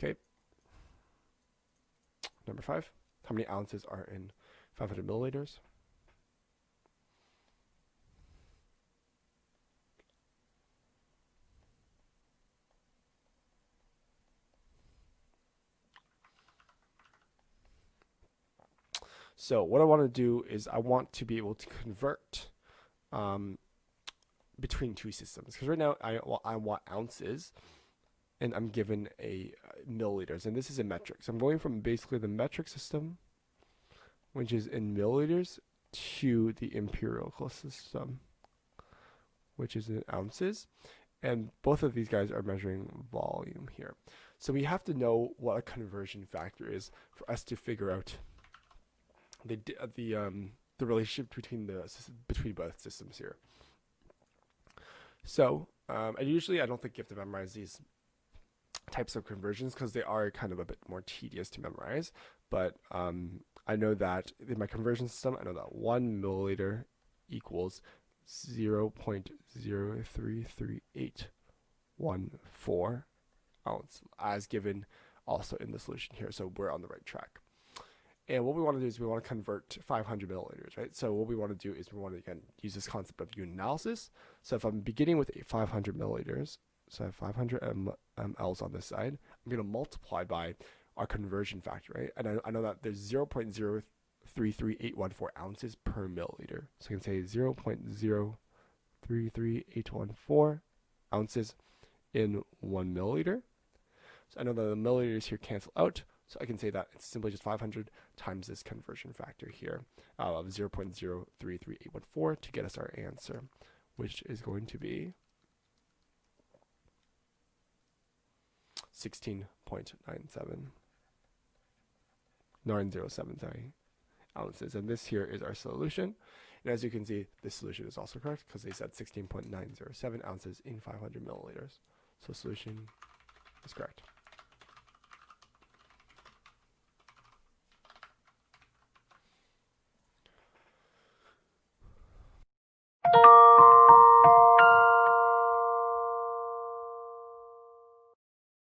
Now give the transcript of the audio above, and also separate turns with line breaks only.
Okay. Number 5, how many ounces are in 500 milliliters? So what I want to do is I want to be able to convert between two systems, because right now I want ounces and I'm given a milliliters, and this is in metric. So I'm going from basically the metric system, which is in milliliters, to the empirical system, which is in ounces. And both of these guys are measuring volume here. So we have to know what a conversion factor is for us to figure out the relationship between both systems here. So and usually I don't think you have to memorize these types of conversions because they are kind of a bit more tedious to memorize. But I know that in my conversion system, I know that 1 milliliter equals 0.0333814 ounce, as given also in the solution here. So we're on the right track. And what we want to do is we want to convert 500 milliliters, right? So what we want to do is we want to, again, use this concept of unit analysis. So if I'm beginning with 500 milliliters, so I have 500 mLs on this side, I'm going to multiply by our conversion factor, right? And I know that there's 0.033814 ounces per milliliter. So I can say 0.033814 ounces in 1 milliliter. So I know that the milliliters here cancel out. So I can say that it's simply just 500 times this conversion factor here of 0.033814 to get us our answer, which is going to be 907 ounces. And this here is our solution. And as you can see, this solution is also correct because they said 16.907 ounces in 500 milliliters. So solution is correct.